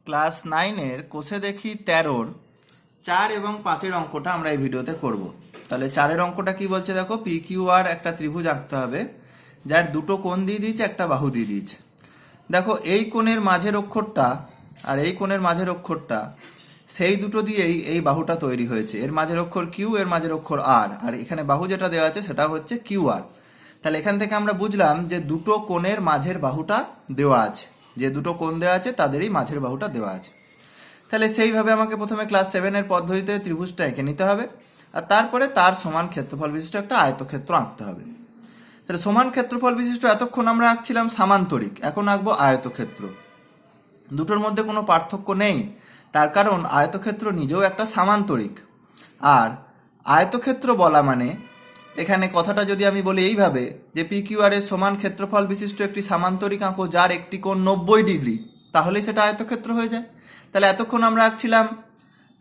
Class 9-এর কোষে দেখি 13-র 4 এবং 5-এর অঙ্কটা আমরা এই ভিডিওতে করব। তাহলে 4-এর অঙ্কটা কি বলছে দেখো, পি কিউ আর একটা ত্রিভুজ আঁকতে হবে যার দুটো কোণ দিয়ে দিয়েছে, একটা বাহু দিয়ে দিয়েছে। দেখো এই কোণের মাঝের অক্ষরটা আর এই কোণের মাঝের অক্ষরটা সেই দুটো দিয়েই এই বাহুটা তৈরি হয়েছে। এর মাঝের অক্ষর কিউ, এর মাঝের অক্ষর আর, আর এখানে বাহু যেটা দেওয়া আছে সেটা হচ্ছে কিউ আর। তাহলে এখান থেকে আমরা বুঝলাম যে দুটো কোণের মাঝের বাহুটা দেওয়া আছে, যে দুটো কোণ দেওয়া আছে তাদেরই মাঝের বাহুটা দেওয়া আছে। তাহলে সেইভাবে আমাকে প্রথমে ক্লাস 7-এর পদ্ধতিতে ত্রিভুজটা এঁকে নিতে হবে, আর তারপরে তার সমান ক্ষেত্রফল বিশিষ্ট একটা আয়তক্ষেত্র আঁকতে হবে। তাহলে সমান ক্ষেত্রফল বিশিষ্ট এতক্ষণ আমরা আঁকছিলাম সামান্তরিক, এখন আঁকবো আয়তক্ষেত্র। দুটোর মধ্যে কোনো পার্থক্য নেই, তার কারণ আয়তক্ষেত্র নিজেও একটা সামান্তরিক। আর আয়তক্ষেত্র বলা মানে, এখানে কথাটা যদি আমি বলি এইভাবে যে পি কিউ আর এর সমান ক্ষেত্রফল বিশিষ্ট একটি সামান্তরিক আঁকো যার একটি কোণ 90 ডিগ্রি, তাহলেই সেটা আয়তক্ষেত্র হয়ে যায়। তাহলে এতক্ষণ আমরা আঁকছিলাম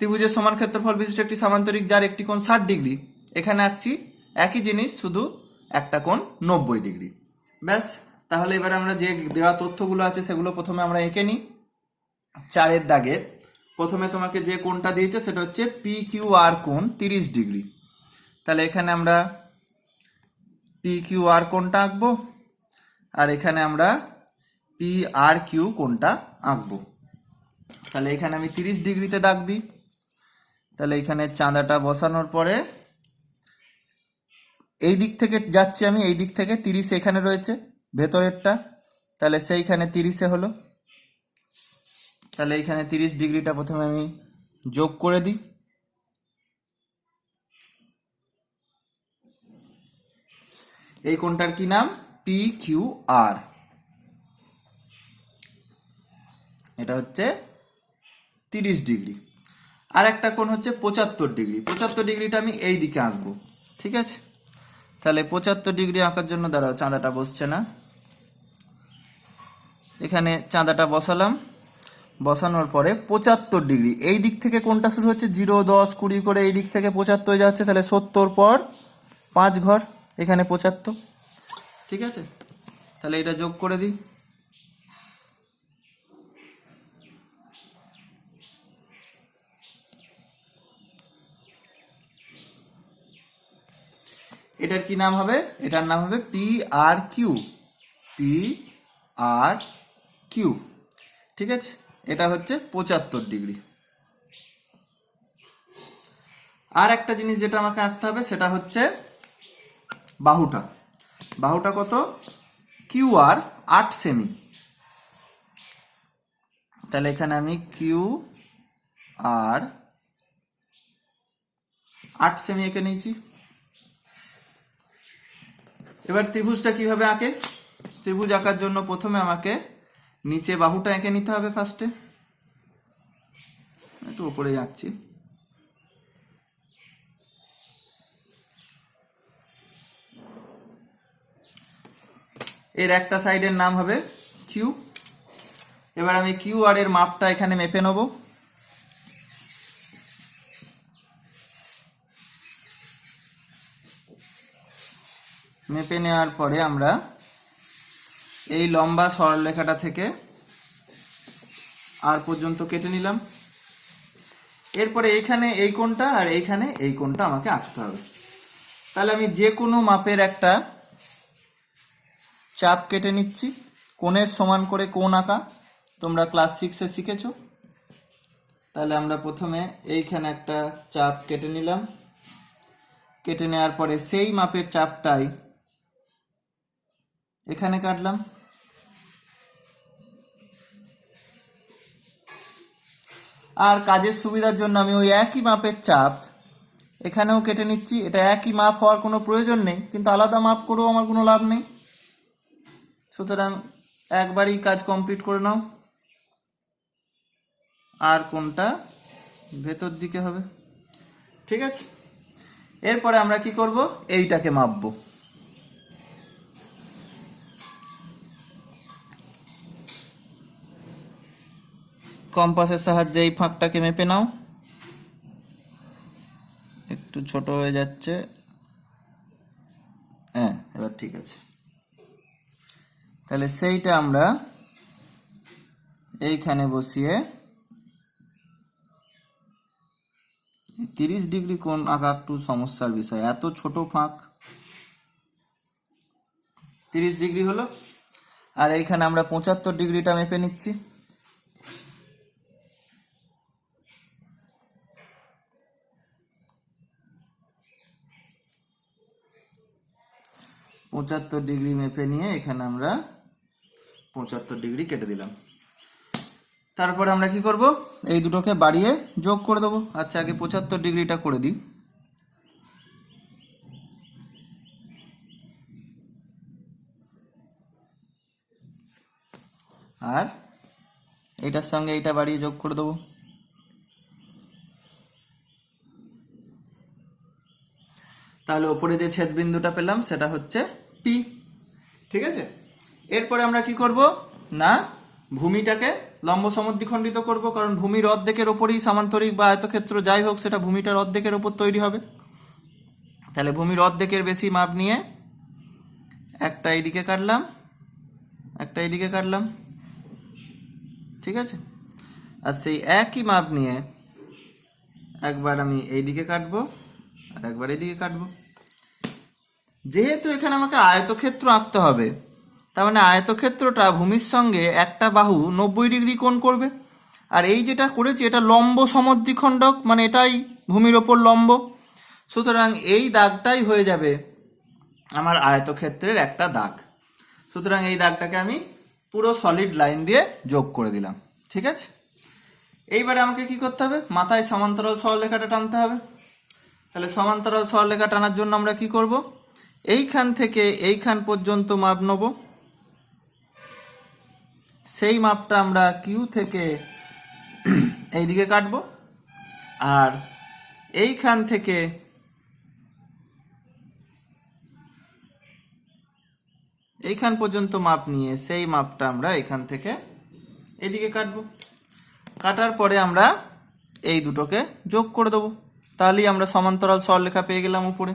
ত্রিভুজের সমান ক্ষেত্রফল বিশিষ্ট একটি সামান্তরিক যার একটি কোণ 60 ডিগ্রি, এখানে আঁকছি একই জিনিস, শুধু একটা কোণ 90 ডিগ্রি। ব্যাস, তাহলে এবার আমরা যে দেওয়া তথ্যগুলো আছে সেগুলো প্রথমে আমরা এঁকে নিই। 4-এর দাগের প্রথমে তোমাকে যে কোণটা দিয়েছে সেটা হচ্ছে পি কিউ আর কোণ 30 ডিগ্রি। তাহলে এখানে আমরা পি কিউ আর কোণটা আঁকবো, আর এখানে আমরা পি আর কিউ কোণটা আঁকবো। তাহলে এখানে আমি 30 ডিগ্রিতে দাগ দিই। তাহলে এখানে চাঁদাটা বসানোর পরে এই দিক থেকে যাচ্ছি আমি, এই দিক থেকে 30 এখানে রয়েছে ভেতরেরটা, তাহলে সেইখানে 30-এ হলো। তাহলে এইখানে 30 ডিগ্রিটা প্রথমে আমি যোগ করে দিই। এই কোণটার কি নাম? P Q R. এটা হচ্ছে 30 ডিগ্রি। আর একটা কোণ হচ্ছে 75 ডিগ্রি। 75 ডিগ্রিটা আমি এই দিকে আঁকবো, ঠিক আছে? তাহলে 75 ডিগ্রি আঁকার জন্য দাঁড়াও, চাঁদাটা বসছে না। এখানে চাঁদাটা বসালাম, বসানোর পরে 75 ডিগ্রি এই দিক থেকে কোণটা শুরু হচ্ছে 0, 10, 20 করে এই দিক থেকে 75 হয়ে যাচ্ছে। তাহলে 70 পর 5 ঘর, এখানে 75, ঠিক আছে? তাহলে এটা যোগ করে দিই। এটার কি নাম হবে? এটার নাম হবে P R Q. P R Q, ঠিক আছে? এটা হচ্ছে 75 ডিগ্রি। আর একটা জিনিস যেটা আমাকে আঁকতে হবে সেটা হচ্ছে বাহুটা। বাহুটা কত? Q R 8 semi. তাহলে এখানে আমি কিউ আর 8 সেমি এঁকে নিয়েছি। এবার ত্রিভুজটা কিভাবে আঁকে? ত্রিভুজ আঁকার জন্য প্রথমে আমাকে নিচে বাহুটা এঁকে নিতে হবে। ফার্স্টে একটু উপরে আঁকছি। এর একটা সাইডের নাম হবে কিউ। এবার আমি কিউ আর এর মাপটা এখানে মেপে নেব। মেপে নেওয়ার পরে আমরা এই লম্বা সরলরেখাটা থেকে আর পর্যন্ত কেটে নিলাম। এরপরে এইখানে এই কোণটা আর এইখানে এই কোণটা আমাকে আঁকতে হবে। তাহলে আমি যে কোনো মাপের একটা চাপ কেটে নিচ্ছি। কোণের সমান করে কোণ আঁকা তোমরা ক্লাস 6-এ শিখেছো। তাহলে আমরা প্রথমে এইখানে একটা চাপ কেটে নিলাম। কেটে নেওয়ার পরে সেই মাপের চাপটাই এখানে কাটলাম। আর কাজের সুবিধার জন্য আমি ওই একই মাপের চাপ এখানেও কেটে নিচ্ছি। এটা একই মাপ হওয়ার কোনো প্রয়োজন নেই, কিন্তু আলাদা মাপ করেও আমার কোনো লাভ নেই, সুতরাং একবারই কাজ কমপ্লিট করে নাও। আর কোনটা ভেতর দিকে হবে, ঠিক আছে? এরপরে আমরা কি করব? এইটাকে মাপবো। কম্পাসের সাহায্যে এই ফাঁকটাকে মেপে নাও। একটু ছোট হয়ে যাচ্ছে, হ্যাঁ এবার ঠিক আছে। তাহলে সেইটা আমরা এইখানে বসিয়ে 30 ডিগ্রি কোণ আঁকা একটু সমস্যার বিষয়, এত ছোট ফাঁক। 30 ডিগ্রি হলো, আর এইখানে আমরা 75 ডিগ্রিটা মেপে নিচ্ছি। পঁচাত্তর ডিগ্রি মেপে নিয়ে এখানে আমরা 75 ডিগ্রি কেটে দিলাম। তারপরে আমরা কি করব, এই দুটোকে বাড়িয়ে যোগ করে দেবো। আচ্ছা, আগে 75 ডিগ্রিটা করে দিই। আর এইটার সঙ্গে এইটা বাড়িয়ে যোগ করে দেবো। তাহলে ওপরে যে ছেদবিন্দুটা পেলাম সেটা হচ্ছে পি। ঠিক আছে, এরপরে আমরা কি করব না, ভূমিটাকে লম্ব সমদ্বিখণ্ডিত করব, কারণ ভূমির অর্ধেকের ওপরই সামান্তরিক বা আয়তক্ষেত্র যাই হোক সেটা ভূমিটার অর্ধেকের ওপর তৈরি হবে। তাহলে ভূমির অর্ধেকের বেশি মাপ নিয়ে একটা এইদিকে কাটলাম, একটা এইদিকে কাটলাম। ঠিক আছে, আর সেই একই মাপ নিয়ে একবার আমি এইদিকে কাটবো আর একবার এইদিকে কাটবো। যেহেতু এখানে আমাকে আয়তক্ষেত্র আঁকতে হবে, তার মানে আয়তক্ষেত্রটা ভূমির সঙ্গে একটা বাহু 90 ডিগ্রি কোণ করবে। আর এই যেটা করেছি এটা লম্ব সমদ্বিখণ্ডক, মানে এটাই ভূমির ওপর লম্ব। সুতরাং এই দাগটাই হয়ে যাবে আমার আয়তক্ষেত্রের একটা দাগ। সুতরাং এই দাগটাকে আমি পুরো সলিড লাইন দিয়ে যোগ করে দিলাম। ঠিক আছে, এইবারে আমাকে কি করতে হবে, মাথায় সমান্তরাল সরলরেখাটা টানতে হবে। তাহলে সমান্তরাল সরলরেখা টানার জন্য আমরা কি করব, এইখান থেকে এইখান পর্যন্ত মাপ নেব। সেই মাপটা আমরা কিউ থেকে এইদিকে কাটবো, আর এইখান থেকে এইখান পর্যন্ত মাপ নিয়ে সেই মাপটা আমরা এখান থেকে এদিকে কাটবো। কাটার পরে আমরা এই দুটোকে যোগ করে দেবো, তাহলেই আমরা সমান্তরাল সরলরেখা পেয়ে গেলাম উপরে।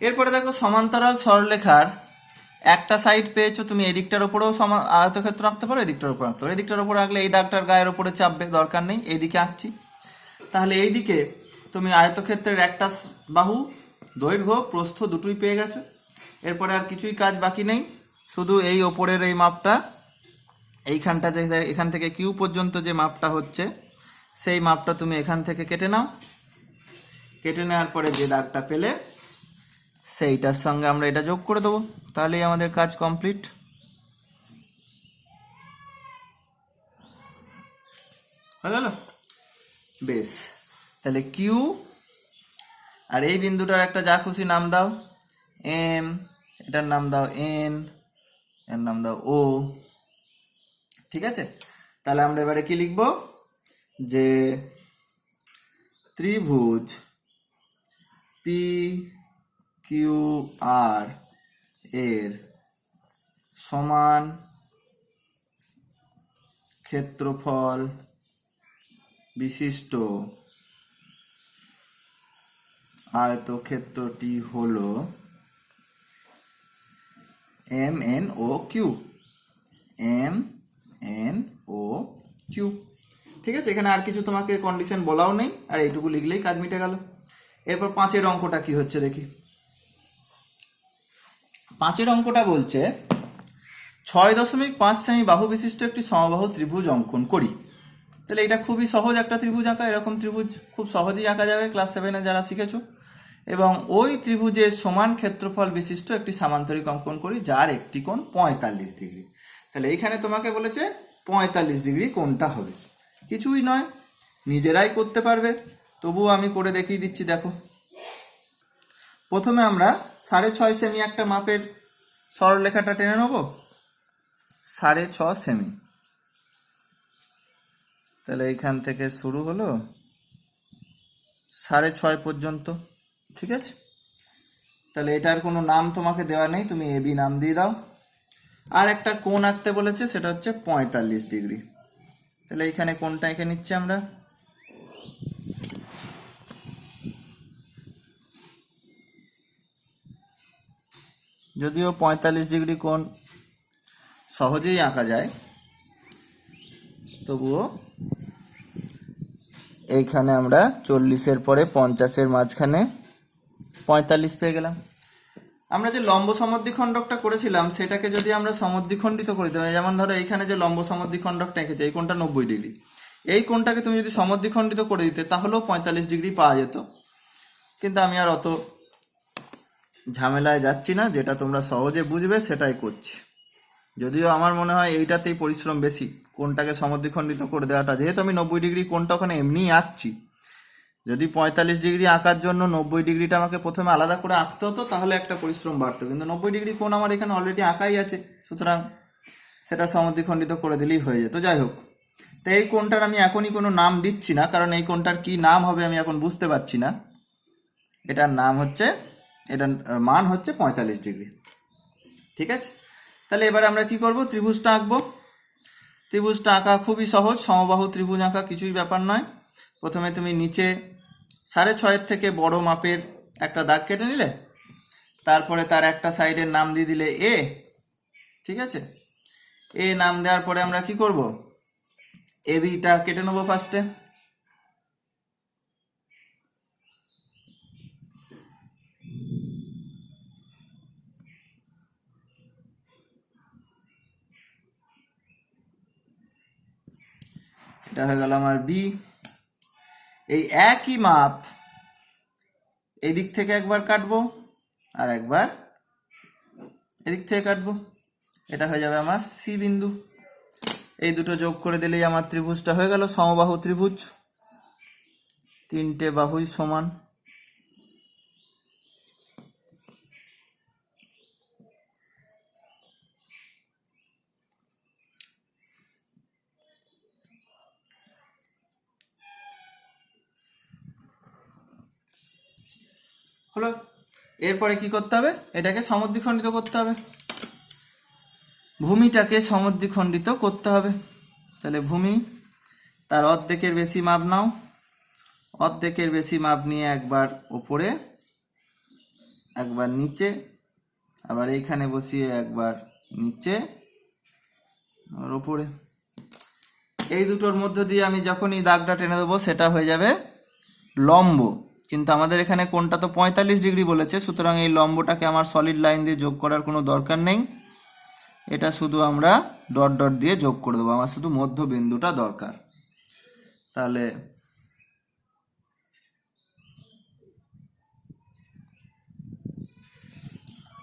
এরপরে দেখো, সমান্তরাল সরলরেখার একটা সাইড পেয়েছো তুমি, এদিকটার উপরেও আয়তক্ষেত্র আঁকতে পারো, এদিকটার উপর আঁকতে পারো। এদিকটার উপরে আঁকলে এই দাগটার গায়ের উপরে চাপবে, দরকার নেই, এইদিকে আঁকছি। তাহলে এইদিকে তুমি আয়তক্ষেত্রের একটা বাহু, দৈর্ঘ্য প্রস্থ দুটোই পেয়ে গেছো। এরপরে আর কিছুই কাজ বাকি নেই, শুধু এই ওপরের এই মাপটা, এইখানটা যে এখান থেকে কিউ পর্যন্ত যে মাপটা হচ্ছে সেই মাপটা তুমি এখান থেকে কেটে নাও। কেটে নেওয়ার পরে যে দাগটা পেলে সেইটার সঙ্গে আমরা এটা যোগ করে দেবো, তাহলেই আমাদের কাজ কমপ্লিট। হয়ে গেল, বেশ। তাহলে কিউ আর এই বিন্দুটার একটা যা খুশি নাম দাও, এম, এটার নাম দাও এন, এর নাম দাও ও। ঠিক আছে, তাহলে আমরা এবারে কি লিখব, যে ত্রিভুজ পি কিউ আর এর সমান ক্ষেত্রফল বিশিষ্ট আয়তক্ষেত্রটি হলো M N O Q, M N O Q. ঠিক আছে, এখানে আর কিছু তোমাকে কন্ডিশন বলাও নেই, আর এইটুকু লিখলেই কাজ মিটে গেল। এরপর 5-এর অঙ্কটা কি হচ্ছে দেখি। 5-এর অঙ্কটা বলছে 6.5 সেমি বাহু বিশিষ্ট একটি সমবাহু ত্রিভুজ অঙ্কন করি। তাহলে এটা খুবই সহজ একটা ত্রিভুজ আঁকা, এরকম ত্রিভুজ খুব সহজেই আঁকা যাবে ক্লাস 7-এ যারা শিখেছো। এবং ওই ত্রিভুজের সমান ক্ষেত্রফল বিশিষ্ট একটি সামান্তরিক অঙ্কন করি যার একটি কোণ 45 ডিগ্রি। তাহলে এইখানে তোমাকে বলেছে 45 ডিগ্রি কোণটা হবে, কিছুই নয়, নিজেরাই করতে পারবে, তবুও আমি করে দেখিয়ে দিচ্ছি। দেখো, প্রথমে আমরা 6.5 সেমি একটা মাপের সরলরেখাটা টেনে নেব, 6.5 সেমি। তাহলে এইখান থেকে শুরু হলো 6.5 পর্যন্ত। ঠিক আছে, তাহলে এটার কোনো নাম তোমাকে দেওয়া নেই, তুমি এবি নাম দিয়ে দাও। আর একটা কোণ আঁকতে বলেছে, সেটা হচ্ছে 45 ডিগ্রি। তাহলে এইখানে কোণটা এঁকে নিচ্ছি আমরা। যদিও 45 ডিগ্রি কোণ সহজেই আঁকা যায়, তবুও এইখানে আমরা 40-এর পরে 50-এর মাঝখানে 45 পেয়ে গেলাম। আমরা যে লম্ব সমদ্বিখণ্ডকটা করেছিলাম সেটাকে যদি আমরা সমদ্বিখণ্ডিত করে দিই, যেমন ধরো এইখানে যে লম্ব সমদ্বিখণ্ডকটা এঁকেছে এই কোণটা 90 ডিগ্রি, এই কোণটাকে তুমি যদি সমদ্বিখণ্ডিত করে দিতে তাহলেও 45 ডিগ্রি পাওয়া যেত। কিন্তু আমি আর অত ঝামেলায় যাচ্ছি না, যেটা তোমরা সহজে বুঝবে সেটাই করছি। যদিও আমার মনে হয় এইটাতেই পরিশ্রম বেশি, কোণটাকে সমদ্বিখণ্ডিত করে দেওয়াটা। যেহেতু আমি 90 ডিগ্রি কোণটা ওখানে এমনিই আঁকছি, যদি 45 ডিগ্রি আঁকার জন্য 90 ডিগ্রিটা আমাকে প্রথমে আলাদা করে আঁকতে হতো তাহলে একটা পরিশ্রম বাড়তো, কিন্তু 90 ডিগ্রি কোণ আমার এখানে অলরেডি আঁকাই আছে, সুতরাং সেটা সমদ্বিখণ্ডিত করে দিলেই হয়ে যেত। যাই হোক, তো এই কোণটার আমি এখনই কোনো নাম দিচ্ছি না, কারণ এই কোণটার কি নাম হবে আমি এখন বুঝতে পারছি না। এটার নাম হচ্ছে, এটার মান হচ্ছে 45 ডিগ্রি। ঠিক আছে, তাহলে এবারে আমরা কি করব, ত্রিভুজটা আঁকবো। ত্রিভুজটা আঁকা খুবই সহজ, সমবাহু ত্রিভুজ আঁকা কিছুই ব্যাপার নয়। প্রথমে তুমি নিচে 6.5-এর থেকে বড় মাপের একটা দাগ কেটে নিলে, তারপরে তার একটা সাইডের নাম দিয়ে দিলে এ। ঠিক আছে, এ নাম দেওয়ার পরে আমরা কি করব, এবিটা কেটে নেবো ফার্স্টে। এটা হয়ে গেল আমার বি। এই একই মাপ এই দিক থেকে একবার কাটবো আর একবার এদিক থেকে কাটবো, এটা হয়ে যাবে আমার সি বিন্দু। এই দুটো যোগ করে দিলেই আমার ত্রিভুজটা হয়ে গেল সমবাহু ত্রিভুজ, 3টে বাহুই সমান। হলো, এরপরে কি করতে হবে, এটাকে সমদ্বিখণ্ডিত করতে হবে, ভূমিটাকে সমদ্বিখণ্ডিত করতে হবে। তাহলে ভূমি, তার অর্ধেকের বেশি মাপ নাও, অর্ধেকের বেশি মাপ নিয়ে একবার ওপরে একবার নিচে, আবার এইখানে বসিয়ে একবার নিচে আর ওপরে। এই দুটোর মধ্য দিয়ে আমি যখনই দাগটা টেনে দেবো সেটা হয়ে যাবে লম্ব, কিন্তু আমাদের এখানে কোণটা তো 45 ডিগ্রি বলেছে, সুতরাং এই লম্বটাকে আমার সলিড লাইন দিয়ে যোগ করার কোনো দরকার নেই, এটা শুধু আমরা ডট ডট দিয়ে যোগ করে দেবো, আমার শুধু মধ্যবিন্দুটা দরকার। তাহলে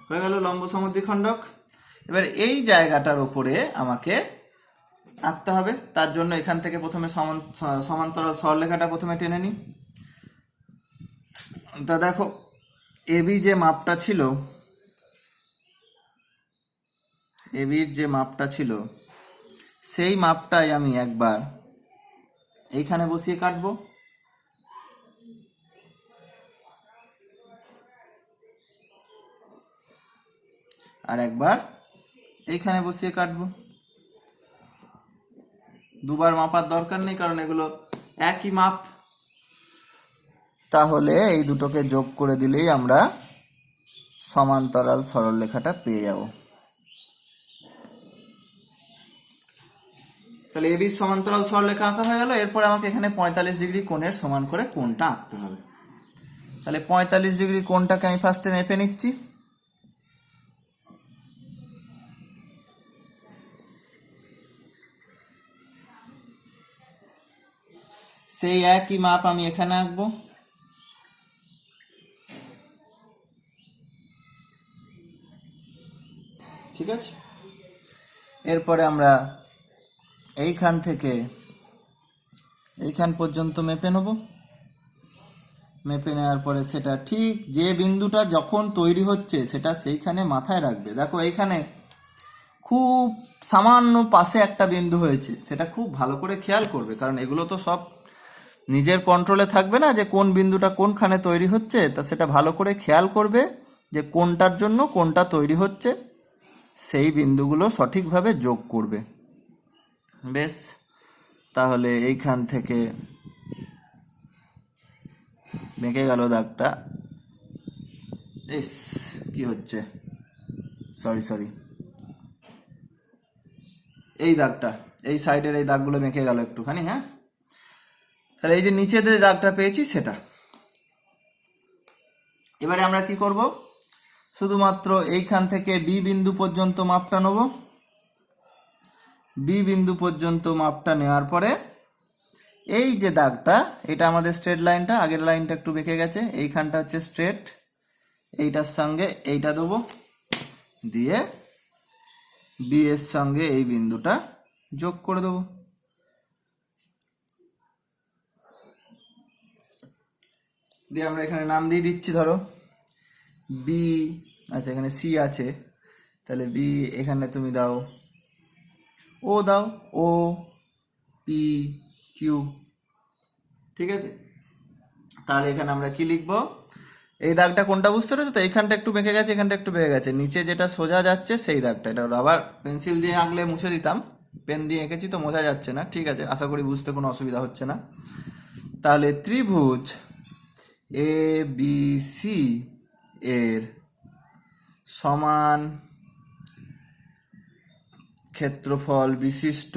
হয়ে গেল লম্ব সমদ্বিখণ্ডক। এবার এই জায়গাটার উপরে আমাকে আঁকতে হবে, তার জন্য এখান থেকে প্রথমে সমান্তরাল সরলরেখাটা প্রথমে টেনে নিই। তা দেখো, এবি যে মাপটা ছিল, এবির যে মাপটা ছিল সেই মাপটাই আমি একবার এইখানে বসিয়ে কাটবো, আর একবার এইখানে বসিয়ে কাটবো। দুবার মাপার দরকার নেই, কারণ এগুলো একই মাপ। তাহলে এই দুটোকে যোগ করে দিলেই আমরা সমান্তরাল সরলরেখাটা পেয়ে যাব। তাহলে এবি সমান্তরাল সরলরেখা আঁকা হয়ে গেল। এরপরে আমাকে এখানে 45 ডিগ্রি কোণের সমান করে কোণটা আঁকতে হবে। তাহলে 45 ডিগ্রি কোণটাকে আমি ফার্স্টে মেপে নিচ্ছি। সেই একই মাপ আমি এখানে আঁকবো। ঠিক আছে, এরপরে আমরা এইখান থেকে এইখান পর্যন্ত মেপে নেব। মেপে নেওয়ার পরে সেটা ঠিক যে বিন্দুটা যখন তৈরি হচ্ছে সেটা সেইখানে মাথায় রাখবে। দেখো এইখানে খুব সামান্য পাশে একটা বিন্দু হয়েছে, সেটা খুব ভালো করে খেয়াল করবে, কারণ এগুলো তো সব নিজের কন্ট্রোলে থাকবে না যে কোন বিন্দুটা কোনখানে তৈরি হচ্ছে। তা সেটা ভালো করে খেয়াল করবে যে কোনটার জন্য কোনটা তৈরি হচ্ছে, সেই বিন্দুগুলো সঠিকভাবে যোগ করবে। বেশ, তাহলে এইখান থেকে বেঁকে গেল দাগটা। ইস, কি হচ্ছে, সরি, এই দাগটা এই সাইডের এই দাগগুলো মেখে গেল একটুখানি, হ্যাঁ। তাহলে এই যে নিচে যে দাগটা পেয়েছি সেটা। এবারে আমরা কি করব, শুধুমাত্র এইখান থেকে বি বিন্দু পর্যন্ত মাপটা নেব। বি বিন্দু পর্যন্ত মাপটা নেওয়ার পরে এই যে দাগটা, এটা আমাদের স্ট্রেট লাইনটা, আগের লাইনটা একটু বেঁকে গেছে, এইখানটা হচ্ছে স্ট্রেট, এইটার সঙ্গে এইটা দেবো, দিয়ে বি এর সঙ্গে এই বিন্দুটা যোগ করে দেবো। দিয়ে আমরা এখানে নাম দিয়ে দিচ্ছি, ধরো বি, আচ্ছা এখানে সি আছে, তাহলে বি এখানে তুমি দাও ও, দাও ও পি কিউ, ঠিক আছে। তাহলে এখানে আমরা কি লিখবো, এই দাগটা কোনটা বুঝতে পেরেছো তো, এইখানটা একটু বেঁকে গেছে, এখানটা একটু বেঁকে গেছে, নিচে যেটা সোজা যাচ্ছে সেই দাগটা। এটা আবার পেন্সিল দিয়ে আঁকলে মুছে দিতাম, পেন দিয়ে এঁকেছি তো মোছা যাচ্ছে না, ঠিক আছে, আশা করি বুঝতে কোনো অসুবিধা হচ্ছে না। তাহলে ত্রিভুজ এ বি সি এর সমান ক্ষেত্রফল বিশিষ্ট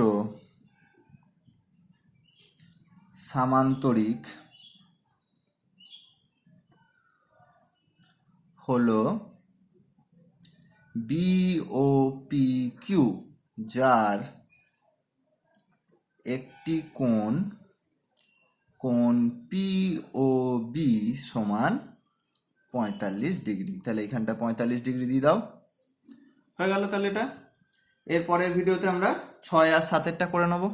সামান্তরিক হলো বি কিউ, যার একটি কোণ পি ও বি সমান 45 ডিগ্রি। তাহলে এখানটা 45 ডিগ্রি দিয়ে দাও, হয়ে গেল। তাহলে এটা এর পরের ভিডিওতে আমরা 6 আর 7 করে নেবো।